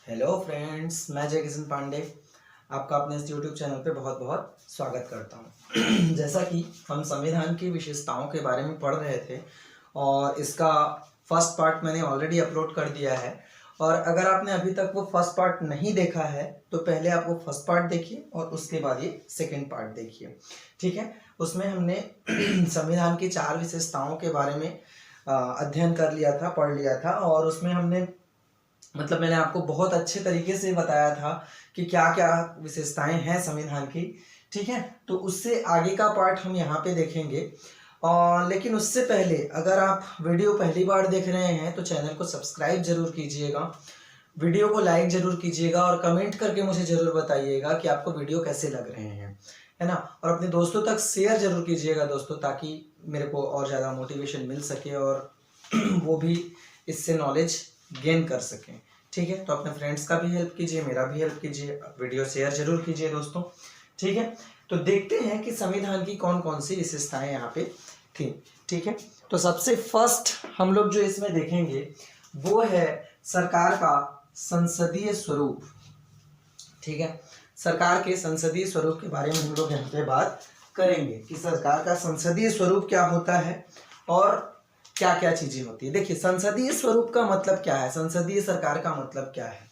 Hello friends, मैं जय किशन पांडे आपका अपने इस यूट्यूब चैनल पे बहुत बहुत स्वागत करता हूँ। जैसा कि हम संविधान की विशेषताओं के बारे में पढ़ रहे थे और इसका फर्स्ट पार्ट मैंने ऑलरेडी अपलोड कर दिया है। और अगर आपने अभी तक वो फर्स्ट पार्ट नहीं देखा है तो पहले आप वो फर्स्ट पार्ट देखिए और उसके बाद ये सेकेंड पार्ट देखिए, ठीक है। उसमें हमने संविधान की 4 विशेषताओं के बारे में अध्ययन कर लिया था, पढ़ लिया था। और उसमें हमने मैंने आपको बहुत अच्छे तरीके से बताया था कि क्या क्या विशेषताएं हैं संविधान की, ठीक है। तो उससे आगे का पार्ट हम यहाँ पे देखेंगे। और लेकिन उससे पहले अगर आप वीडियो पहली बार देख रहे हैं तो चैनल को सब्सक्राइब जरूर कीजिएगा, वीडियो को लाइक जरूर कीजिएगा और कमेंट करके मुझे जरूर बताइएगा कि आपको वीडियो कैसे लग रहे हैं, है ना। और अपने दोस्तों तक शेयर जरूर कीजिएगा दोस्तों, ताकि मेरे को और ज़्यादा मोटिवेशन मिल सके और वो भी इससे नॉलेज गेन कर सकें, ठीक है। तो अपने फ्रेंड्स का भी हेल्प कीजिए, मेरा भी हेल्प कीजिए, वीडियो शेयर जरूर कीजिए दोस्तों, ठीक है। तो देखते हैं कि संविधान की कौन कौन सी विशेषताएं यहाँ पे थी, ठीक है। तो सबसे फर्स्ट हम लोग जो इसमें देखेंगे वो है सरकार का संसदीय स्वरूप, ठीक है। सरकार के संसदीय स्वरूप के बारे में हम लोग यहाँ पे बात करेंगे कि सरकार का संसदीय स्वरूप क्या होता है और क्या क्या चीजें होती है। देखिए, संसदीय स्वरूप का मतलब क्या है, संसदीय सरकार का मतलब क्या है।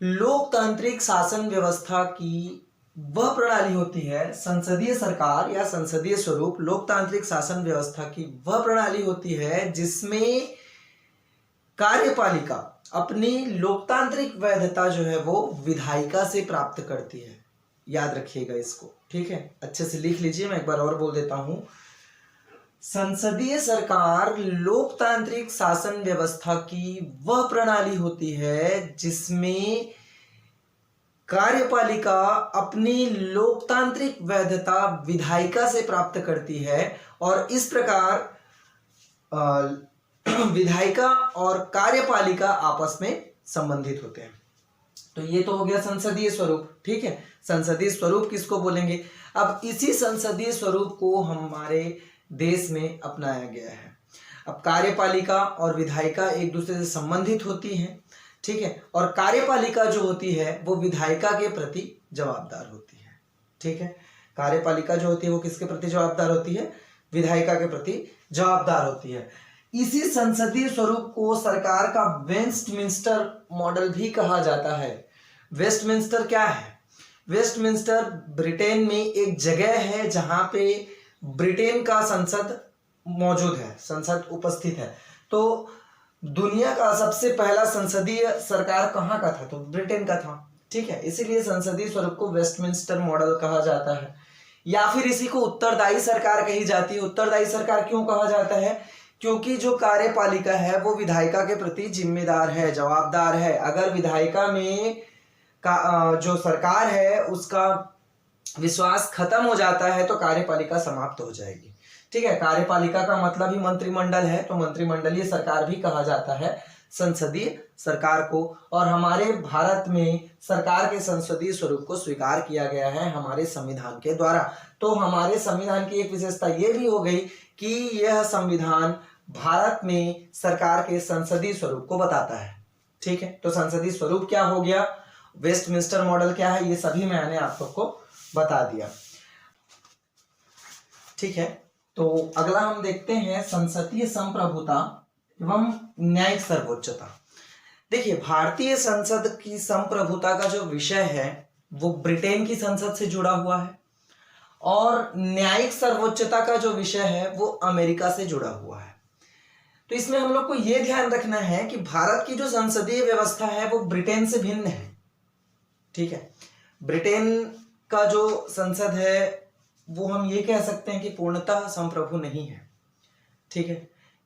लोकतांत्रिक शासन व्यवस्था की वह प्रणाली होती है, संसदीय सरकार या संसदीय स्वरूप लोकतांत्रिक शासन व्यवस्था की वह प्रणाली होती है जिसमें कार्यपालिका अपनी लोकतांत्रिक वैधता जो है वो विधायिका से प्राप्त करती है। याद रखिएगा इसको, ठीक है, अच्छे से लिख लीजिए। मैं एक बार और बोल देता हूं, संसदीय सरकार लोकतांत्रिक शासन व्यवस्था की वह प्रणाली होती है जिसमें कार्यपालिका अपनी लोकतांत्रिक वैधता विधायिका से प्राप्त करती है और इस प्रकार विधायिका और कार्यपालिका आपस में संबंधित होते हैं। तो ये तो हो गया संसदीय स्वरूप, ठीक है। संसदीय स्वरूप किसको बोलेंगे। अब इसी संसदीय स्वरूप को हमारे देश में अपनाया गया है। अब कार्यपालिका और विधायिका एक दूसरे से संबंधित होती हैं, ठीक है। और कार्यपालिका जो होती है वो विधायिका के प्रति जवाबदार होती है, ठीक है। कार्यपालिका जो होती है वो किसके प्रति जवाबदार होती है, विधायिका के प्रति जवाबदार होती है। इसी संसदीय स्वरूप को सरकार का वेस्टमिंस्टर मॉडल भी कहा जाता है। वेस्टमिंस्टर क्या है, वेस्टमिंस्टर ब्रिटेन में एक जगह है जहां पे ब्रिटेन का संसद मौजूद है, संसद उपस्थित है। तो दुनिया का सबसे पहला संसदीय सरकार कहाँ का था, तो ब्रिटेन का था, ठीक है। इसीलिए संसदीय स्वरूप को वेस्टमिंस्टर मॉडल कहा जाता है, या फिर इसी को उत्तरदायी सरकार कही जाती है। उत्तरदायी सरकार क्यों कहा जाता है, क्योंकि जो कार्यपालिका है वो विधायिका के प्रति जिम्मेदार है, जवाबदार है। अगर विधायिका में का जो सरकार है उसका विश्वास खत्म हो जाता है तो कार्यपालिका समाप्त हो जाएगी, ठीक है। कार्यपालिका का मतलब ही मंत्रिमंडल है, तो मंत्रिमंडलीय सरकार भी कहा जाता है संसदीय सरकार को। और हमारे भारत में सरकार के संसदीय स्वरूप को स्वीकार किया गया है हमारे संविधान के द्वारा। तो हमारे संविधान की एक विशेषता ये भी हो गई कि यह संविधान भारत में सरकार के संसदीय स्वरूप को बताता है, ठीक है। तो संसदीय स्वरूप क्या हो गया, वेस्टमिंस्टर मॉडल क्या है, ये सभी मैंने आप सबको बता दिया, ठीक है। तो अगला हम देखते हैं संसदीय संप्रभुता एवं न्यायिक सर्वोच्चता। देखिए, भारतीय संसद की संप्रभुता का जो विषय है वो ब्रिटेन की संसद से जुड़ा हुआ है और न्यायिक सर्वोच्चता का जो विषय है वो अमेरिका से जुड़ा हुआ है। तो इसमें हम लोग को यह ध्यान रखना है कि भारत की जो संसदीय व्यवस्था है वो ब्रिटेन से भिन्न है, ठीक है। ब्रिटेन का जो संसद है वो हम ये कह सकते हैं कि पूर्णतः संप्रभु नहीं है, ठीक है,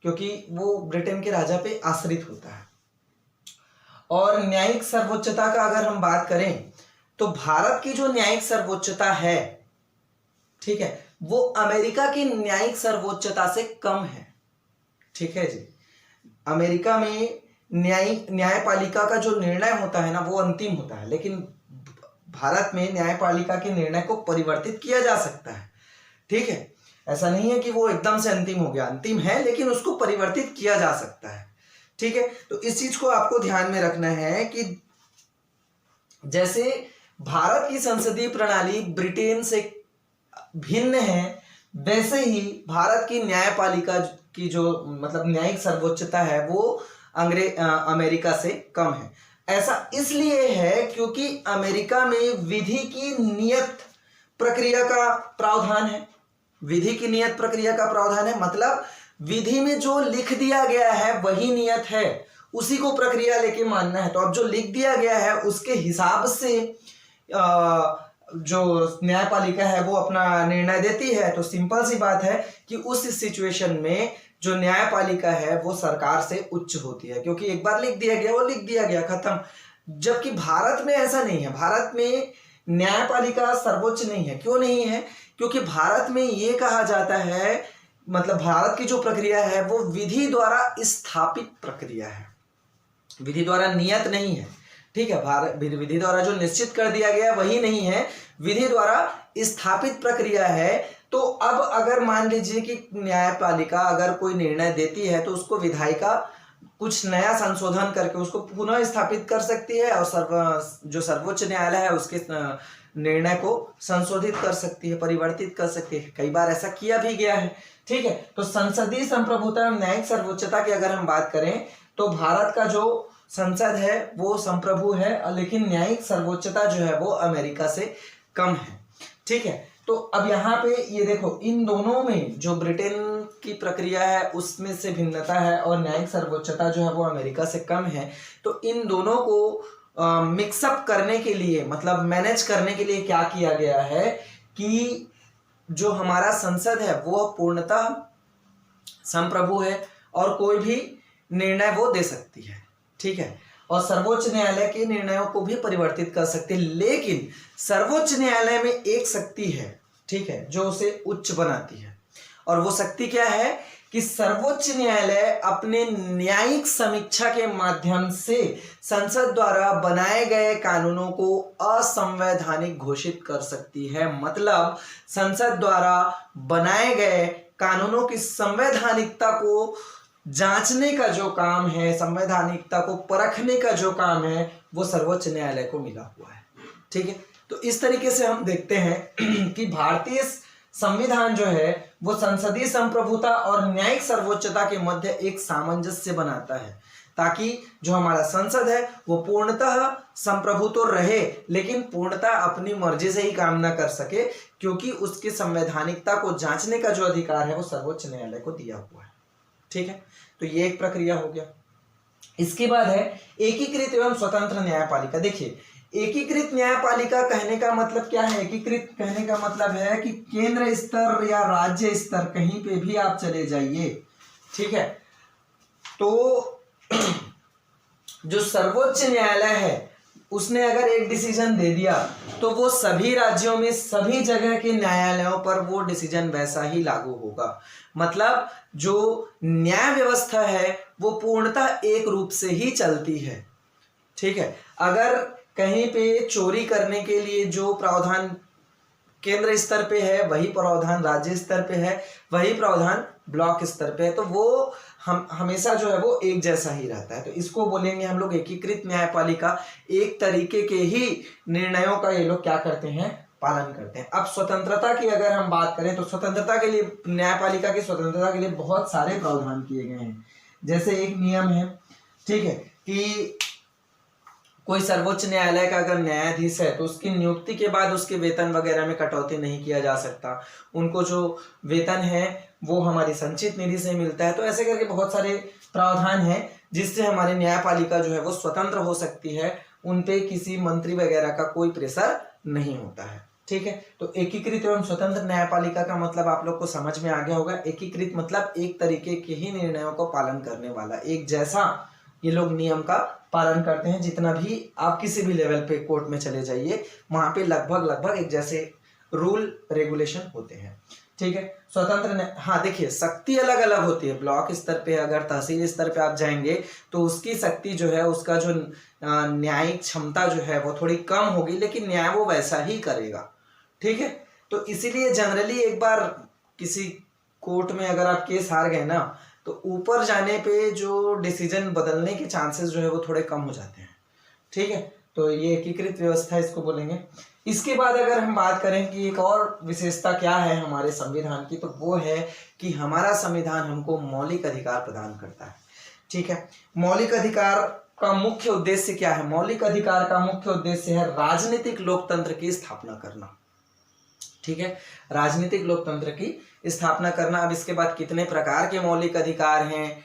क्योंकि वो ब्रिटेन के राजा पे आश्रित होता है। और न्यायिक सर्वोच्चता का अगर हम बात करें तो भारत की जो न्यायिक सर्वोच्चता है, ठीक है, वो अमेरिका की न्यायिक सर्वोच्चता से कम है, ठीक है जी। अमेरिका में न्यायपालिका का जो निर्णय होता है ना वो अंतिम होता है, लेकिन भारत में न्यायपालिका के निर्णय को परिवर्तित किया जा सकता है, ठीक है। ऐसा नहीं है कि वो एकदम से अंतिम हो गया, अंतिम है लेकिन उसको परिवर्तित किया जा सकता है, ठीक है। तो इस चीज को आपको ध्यान में रखना है कि जैसे भारत की संसदीय प्रणाली ब्रिटेन से भिन्न है, वैसे ही भारत की न्यायपालिका की जो मतलब न्यायिक सर्वोच्चता है वो अमेरिका से कम है। ऐसा इसलिए है क्योंकि अमेरिका में विधि की नियत प्रक्रिया का प्रावधान है। विधि की नियत प्रक्रिया का प्रावधान है मतलब विधि में जो लिख दिया गया है वही नियत है, उसी को प्रक्रिया लेके मानना है। तो अब जो लिख दिया गया है उसके हिसाब से जो न्यायपालिका है वो अपना निर्णय देती है। तो सिंपल सी बात है कि उस सिचुएशन में जो न्यायपालिका है वो सरकार से उच्च होती है, क्योंकि एक बार लिख दिया गया वो लिख दिया गया, खत्म। जबकि भारत में ऐसा नहीं है। भारत में न्यायपालिका सर्वोच्च नहीं है। क्यों नहीं है? क्योंकि भारत में ये कहा जाता है, मतलब भारत की जो प्रक्रिया है वो विधि द्वारा स्थापित प्रक्रिया है, विधि द्वारा नियत नहीं है। ठीक है, भारत विधि द्वारा जो निश्चित कर दिया गया वही नहीं है, विधि द्वारा स्थापित प्रक्रिया है। तो अब अगर मान लीजिए कि न्यायपालिका अगर कोई निर्णय देती है तो उसको विधायिका कुछ नया संशोधन करके उसको पुनः स्थापित कर सकती है और जो सर्वोच्च न्यायालय है उसके निर्णय को संशोधित कर सकती है, परिवर्तित कर सकती है। कई बार ऐसा किया भी गया है। ठीक है, तो संसदीय संप्रभुता एवं न्यायिक सर्वोच्चता की अगर हम बात करें तो भारत का जो संसद है वो संप्रभु है, लेकिन न्यायिक सर्वोच्चता जो है वो अमेरिका से कम है। ठीक है, तो अब यहाँ पे ये देखो, इन दोनों में जो ब्रिटेन की प्रक्रिया है उसमें से भिन्नता है और न्यायिक सर्वोच्चता जो है वो अमेरिका से कम है। तो इन दोनों को मिक्सअप करने के लिए, मतलब मैनेज करने के लिए क्या किया गया है कि जो हमारा संसद है वो पूर्णतः संप्रभु है और कोई भी निर्णय वो दे सकती है। ठीक है, और सर्वोच्च न्यायालय के निर्णयों को भी परिवर्तित कर सकते हैं, लेकिन सर्वोच्च न्यायालय में एक शक्ति है, ठीक है, जो उसे उच्च बनाती है। और वो शक्ति क्या है कि सर्वोच्च न्यायालय अपने न्यायिक समीक्षा के माध्यम से संसद द्वारा बनाए गए कानूनों को असंवैधानिक घोषित कर सकती है। मतलब संसद द्वारा बनाए गए कानूनों की संवैधानिकता को जांचने का जो काम है, संवैधानिकता को परखने का जो काम है, वो सर्वोच्च न्यायालय को मिला हुआ है। ठीक है, तो इस तरीके से हम देखते हैं कि भारतीय संविधान जो है वो संसदीय संप्रभुता और न्यायिक सर्वोच्चता के मध्य एक सामंजस्य बनाता है, ताकि जो हमारा संसद है वो पूर्णतः संप्रभु तो रहे, लेकिन पूर्णतः अपनी मर्जी से ही काम ना कर सके, क्योंकि उसकी संवैधानिकता को जांचने का जो अधिकार है वो सर्वोच्च न्यायालय को दिया हुआ है। ठीक है, तो ये एक प्रक्रिया हो गया। इसके बाद है एकीकृत एवं स्वतंत्र न्यायपालिका। देखिए, एकीकृत न्यायपालिका कहने का मतलब क्या है? एकीकृत कहने का मतलब है कि केंद्र स्तर या राज्य स्तर कहीं पे भी आप चले जाइए, ठीक है, तो जो सर्वोच्च न्यायालय है उसने अगर एक डिसीजन दे दिया तो वो सभी राज्यों में सभी जगह के न्यायालयों पर वो डिसीजन वैसा ही लागू होगा। मतलब जो न्याय व्यवस्था है वो पूर्णतः एक रूप से ही चलती है। ठीक है, अगर कहीं पे चोरी करने के लिए जो प्रावधान केंद्र स्तर पे है वही प्रावधान राज्य स्तर पे है, वही प्रावधान ब्लॉक स्तर पे है, तो वो हम हमेशा जो है वो एक जैसा ही रहता है। तो इसको बोलेंगे हम लोग एकीकृत न्यायपालिका। एक तरीके के ही निर्णयों का ये लोग क्या करते हैं? पालन करते हैं। अब स्वतंत्रता की अगर हम बात करें तो स्वतंत्रता के लिए, न्यायपालिका की स्वतंत्रता के लिए बहुत सारे प्रावधान किए गए हैं। जैसे एक नियम है, ठीक है, कि कोई सर्वोच्च न्यायालय का अगर न्यायाधीश है तो उसकी नियुक्ति के बाद उसके वेतन वगैरह में कटौती नहीं किया जा सकता। उनको जो वेतन है वो हमारी संचित निधि से मिलता है। तो ऐसे करके बहुत सारे प्रावधान हैं जिससे हमारी न्यायपालिका जो है वो स्वतंत्र हो सकती है। उन पे किसी मंत्री वगैरह का कोई प्रेशर नहीं होता है। ठीक है, तो एकीकृत एवं स्वतंत्र न्यायपालिका का मतलब आप लोग को समझ में आ गया होगा। एकीकृत मतलब एक तरीके के ही निर्णयों को पालन करने वाला, एक जैसा ये लोग नियम का पालन करते हैं। जितना भी आप किसी भी लेवल पे कोर्ट में चले जाइए वहां पे लगभग एक जैसे रूल रेगुलेशन होते हैं। ठीक है, स्वतंत्र हाँ देखिए, शक्ति अलग अलग होती है। ब्लॉक स्तर पे अगर तहसील स्तर पे आप जाएंगे तो उसकी शक्ति जो है, उसका जो न्यायिक क्षमता जो है वो थोड़ी कम होगी, लेकिन न्याय वो वैसा ही करेगा। ठीक है, तो इसीलिए जनरली एक बार किसी कोर्ट में अगर आप केस हार गए ना तो ऊपर जाने पे जो डिसीजन बदलने के चांसेस जो है वो थोड़े कम हो जाते हैं। ठीक है, तो ये एकीकृत व्यवस्था इसको बोलेंगे। इसके बाद अगर हम बात करें कि एक और विशेषता क्या है हमारे संविधान की, तो वो है कि हमारा संविधान हमको मौलिक अधिकार प्रदान करता है। ठीक है, मौलिक अधिकार का मुख्य उद्देश्य क्या है? मौलिक अधिकार का मुख्य उद्देश्य है राजनीतिक लोकतंत्र की स्थापना करना। ठीक है, राजनीतिक लोकतंत्र की स्थापना करना। अब इसके बाद कितने प्रकार के मौलिक अधिकार हैं,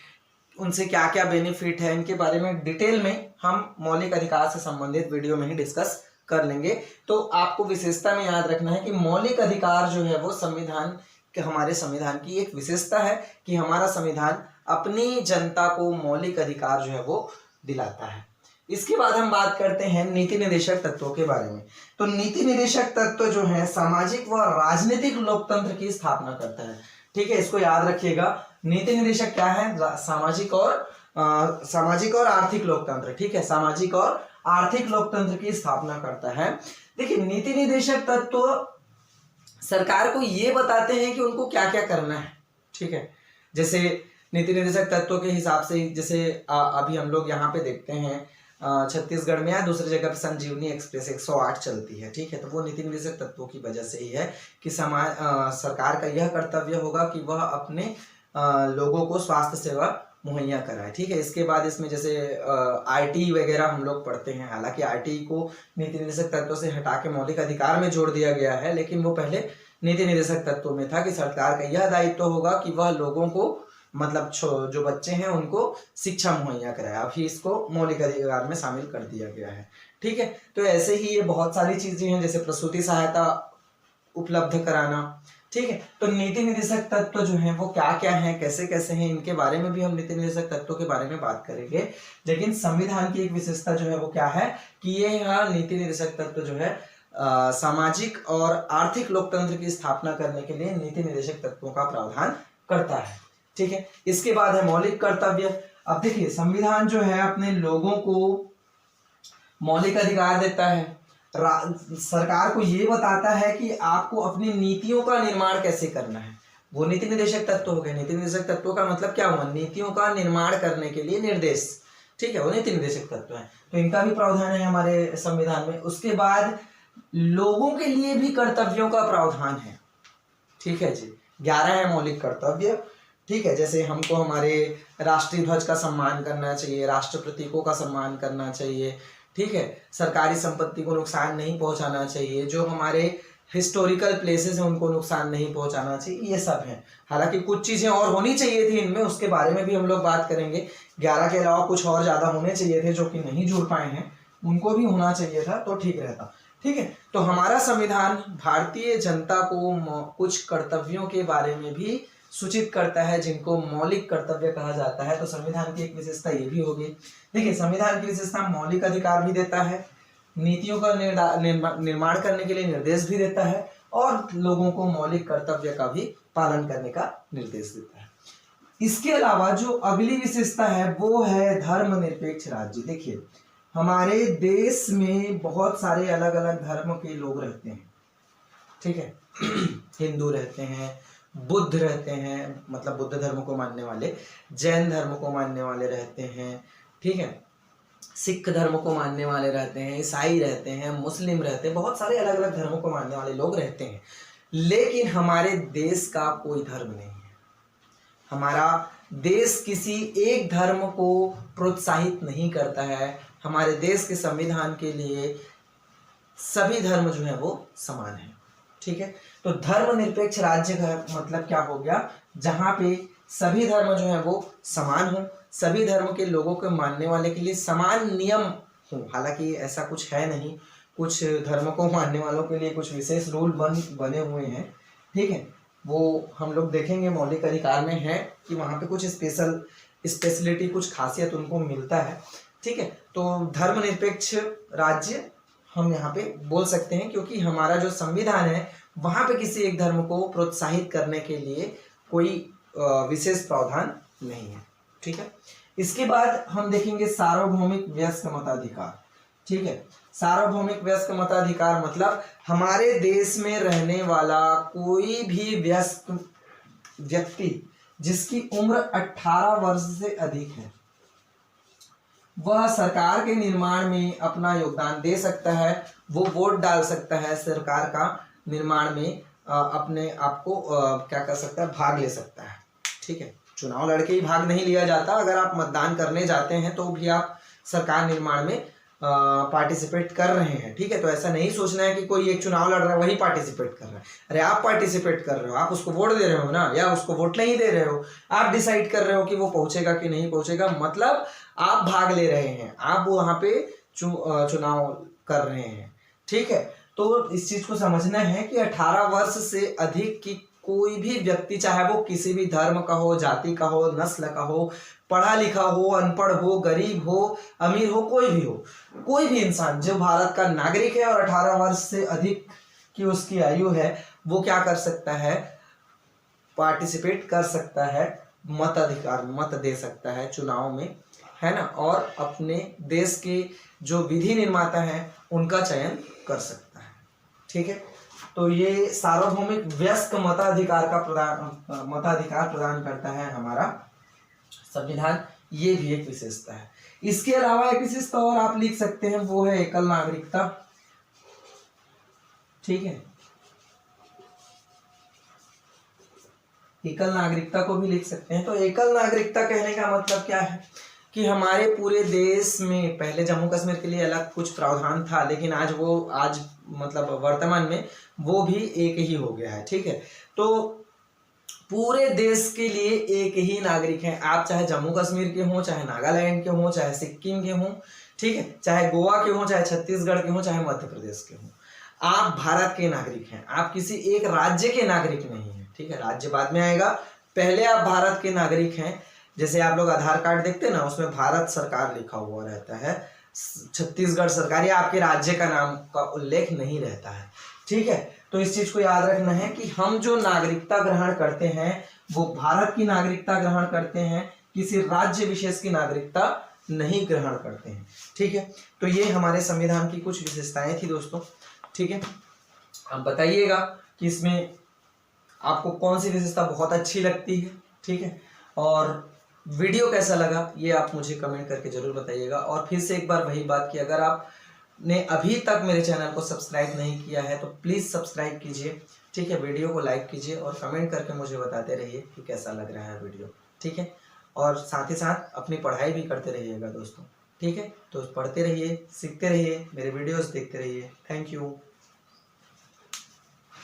उनसे क्या क्या बेनिफिट है, इनके बारे में डिटेल में हम मौलिक अधिकार से संबंधित वीडियो में ही डिस्कस कर लेंगे। तो आपको विशेषता में याद रखना है कि मौलिक अधिकार जो है वो संविधान के, हमारे संविधान की एक विशेषता है कि हमारा संविधान अपनी जनता को मौलिक अधिकार जो है वो दिलाता है। इसके बाद हम बात करते हैं नीति निर्देशक तत्वों के बारे में। तो नीति निर्देशक तत्व जो है सामाजिक व राजनीतिक लोकतंत्र की स्थापना करता है। ठीक है, इसको याद रखिएगा। नीति निर्देशक क्या है? सामाजिक और आर्थिक लोकतंत्र। ठीक है, सामाजिक और आर्थिक लोकतंत्र की स्थापना करता है। देखिए, नीति निर्देशक तत्व सरकार को ये बताते हैं कि उनको क्या क्या करना है। ठीक है, जैसे नीति निर्देशक तत्वों के हिसाब से, जैसे अभी हम लोग यहाँ पे देखते हैं छत्तीसगढ़ में या दूसरी जगह पे संजीवनी एक्सप्रेस 108 चलती है। ठीक है, तो वो नीति निर्देशक तत्वों की वजह से ही है कि सरकार का यह कर्तव्य होगा कि वह अपने लोगों को स्वास्थ्य सेवा मुहैया कराए। ठीक है, इसके बाद इसमें जैसे आरटीई वगैरह हम लोग पढ़ते हैं। हालांकि आरटीई को नीति निर्देशक तत्वों से हटा के मौलिक अधिकार में जोड़ दिया गया है, लेकिन वो पहले नीति निर्देशक तत्वों में था कि सरकार का यह दायित्व होगा कि वह लोगों को, मतलब जो बच्चे हैं उनको शिक्षा मुहैया कराया। अभी इसको मौलिक अधिकार में शामिल कर दिया गया है। ठीक है, तो ऐसे ही ये बहुत सारी चीजें हैं, जैसे प्रसूति सहायता उपलब्ध कराना। ठीक है, तो नीति निर्देशक तत्व जो है वो क्या क्या है, कैसे कैसे हैं, इनके बारे में भी हम नीति निर्देशक तत्वों के बारे में बात करेंगे। लेकिन संविधान की एक विशेषता जो है वो क्या है कि ये यहाँ नीति निर्देशक तत्व जो है सामाजिक और आर्थिक लोकतंत्र की स्थापना करने के लिए नीति निर्देशक तत्वों का प्रावधान करता है। ठीक है, इसके बाद है मौलिक कर्तव्य। अब देखिए, संविधान जो है अपने लोगों को मौलिक अधिकार देता है, सरकार को ये बताता है कि आपको अपनी नीतियों का निर्माण कैसे करना है। वो नीति निर्देशक तत्व हो गए। नीति निर्देशक तत्वों का मतलब क्या हुआ? नीतियों का निर्माण करने के लिए निर्देश। ठीक है, वो नीति निर्देशक तत्व है, तो इनका भी प्रावधान है हमारे संविधान में। उसके बाद लोगों के लिए भी कर्तव्यों का प्रावधान है। ठीक है जी, 11 है मौलिक कर्तव्य। ठीक है, जैसे हमको हमारे राष्ट्रीय ध्वज का सम्मान करना चाहिए, राष्ट्र प्रतीकों का सम्मान करना चाहिए। ठीक है, सरकारी संपत्ति को नुकसान नहीं पहुंचाना चाहिए, जो हमारे हिस्टोरिकल प्लेसेस हैं उनको नुकसान नहीं पहुंचाना चाहिए, ये सब है। हालांकि कुछ चीजें और होनी चाहिए थी इनमें, उसके बारे में भी हम लोग बात करेंगे। 11 के अलावा कुछ और ज्यादा होने चाहिए थे जो कि नहीं जुड़ पाए हैं, उनको भी होना चाहिए था तो ठीक रहता। ठीक है, तो हमारा संविधान भारतीय जनता को कुछ कर्तव्यों के बारे में भी सूचित करता है, जिनको मौलिक कर्तव्य कहा जाता है। तो संविधान की एक विशेषता ये भी होगी। देखिए, संविधान की विशेषता मौलिक अधिकार भी देता है, नीतियों का निर्माण करने के लिए निर्देश भी देता है, और लोगों को मौलिक कर्तव्य का भी पालन करने का निर्देश देता है। इसके अलावा जो अगली विशेषता है वो है धर्मनिरपेक्ष राज्य। देखिए, हमारे देश में बहुत सारे अलग अलग धर्म के लोग रहते हैं। ठीक है, हिंदू रहते हैं, बुद्ध रहते हैं, मतलब बुद्ध धर्म को मानने वाले, जैन धर्म को मानने वाले रहते हैं। ठीक है, सिख धर्म को मानने वाले रहते हैं, ईसाई रहते हैं, मुस्लिम रहते हैं, बहुत सारे अलग अलग धर्मों को मानने वाले लोग रहते हैं। लेकिन हमारे देश का कोई धर्म नहीं है। हमारा देश किसी एक धर्म को प्रोत्साहित नहीं करता है। हमारे देश के संविधान के लिए सभी धर्म जो है वो समान है। ठीक है, तो धर्मनिरपेक्ष राज्य का मतलब क्या हो गया? जहाँ पे सभी धर्म जो है वो समान हो, सभी धर्म के लोगों को मानने वाले के लिए समान नियम हो। हालांकि ऐसा कुछ है नहीं, कुछ धर्म को मानने वालों के लिए कुछ विशेष रूल बने हुए हैं। ठीक है, वो हम लोग देखेंगे मौलिक अधिकार में है कि वहाँ पे कुछ स्पेशलिटी, कुछ खासियत उनको मिलता है। ठीक है, तो धर्मनिरपेक्ष राज्य हम यहाँ पे बोल सकते हैं, क्योंकि हमारा जो संविधान है वहाँ पे किसी एक धर्म को प्रोत्साहित करने के लिए कोई विशेष प्रावधान नहीं है। ठीक है, इसके बाद हम देखेंगे सार्वभौमिक वयस्क मताधिकार। ठीक है, सार्वभौमिक वयस्क मताधिकार मतलब हमारे देश में रहने वाला कोई भी वयस्क व्यक्ति जिसकी उम्र 18 वर्ष से अधिक है, वह सरकार के निर्माण में अपना योगदान दे सकता है, वो वोट डाल सकता है, सरकार का निर्माण में अपने आप को क्या कर सकता है, भाग ले सकता है। ठीक है, चुनाव लड़के ही भाग नहीं लिया जाता, अगर आप मतदान करने जाते हैं तो भी आप सरकार निर्माण में पार्टिसिपेट कर रहे हैं। ठीक है, तो ऐसा नहीं सोचना है कि कोई एक चुनाव लड़ रहा है वही पार्टिसिपेट कर रहा है। अरे आप पार्टिसिपेट कर रहे हो, आप उसको वोट दे रहे हो ना, या उसको वोट नहीं दे रहे हो, आप डिसाइड कर रहे हो कि वो पहुंचेगा कि नहीं पहुंचेगा, मतलब आप भाग ले रहे हैं, आप वहां पे चुनाव कर रहे हैं। ठीक है, तो इस चीज को समझना है कि 18 वर्ष से अधिक की कोई भी व्यक्ति, चाहे वो किसी भी धर्म का हो, जाति का हो, नस्ल का हो, पढ़ा लिखा हो, अनपढ़ हो, गरीब हो, अमीर हो, कोई भी हो, कोई भी इंसान जो भारत का नागरिक है और 18 वर्ष से अधिक की उसकी आयु है, वो क्या कर सकता है, पार्टिसिपेट कर सकता है, मताधिकार, मत दे सकता है चुनाव में, है ना, और अपने देश के जो विधि निर्माता हैं उनका चयन कर सकता है। ठीक है, तो ये सार्वभौमिक वयस्क मताधिकार प्रदान करता है हमारा संविधान, ये भी एक विशेषता है। इसके अलावा एक विशेषता और आप लिख सकते हैं, वो है एकल नागरिकता। ठीक है, एकल नागरिकता को भी लिख सकते हैं। तो एकल नागरिकता कहने का मतलब क्या है कि हमारे पूरे देश में पहले जम्मू कश्मीर के लिए अलग कुछ प्रावधान था, लेकिन आज मतलब वर्तमान में वो भी एक ही हो गया है। ठीक है, तो पूरे देश के लिए एक ही नागरिक है, आप चाहे जम्मू कश्मीर के हों, चाहे नागालैंड के हों, चाहे सिक्किम के हों, ठीक है, चाहे गोवा के हों, चाहे छत्तीसगढ़ के हों, चाहे मध्य प्रदेश के हों, आप भारत के नागरिक हैं, आप किसी एक राज्य के नागरिक नहीं हैं। ठीक है, राज्य बाद में आएगा, पहले आप भारत के नागरिक हैं। जैसे आप लोग आधार कार्ड देखते हैं ना, उसमें भारत सरकार लिखा हुआ रहता है, छत्तीसगढ़ सरकार या आपके राज्य का नाम का उल्लेख नहीं रहता है। ठीक है, तो इस चीज को याद रखना है कि हम जो नागरिकता ग्रहण करते हैं वो भारत की नागरिकता ग्रहण करते हैं, किसी राज्य विशेष की नागरिकता नहीं ग्रहण करते हैं। ठीक है, तो ये हमारे संविधान की कुछ विशेषताएं थी दोस्तों। ठीक है, अब बताइएगा कि इसमें आपको कौन सी विशेषता बहुत अच्छी लगती है। ठीक है, और वीडियो कैसा लगा ये आप मुझे कमेंट करके जरूर बताइएगा। और फिर से एक बार वही बात कि अगर आपने अभी तक मेरे चैनल को सब्सक्राइब नहीं किया है तो प्लीज़ सब्सक्राइब कीजिए। ठीक है, वीडियो को लाइक कीजिए और कमेंट करके मुझे बताते रहिए कि कैसा लग रहा है वीडियो। ठीक है, और साथ ही साथ अपनी पढ़ाई भी करते रहिएगा दोस्तों। ठीक है, तो पढ़ते रहिए, सीखते रहिए, मेरे वीडियोस देखते रहिए। Thank you.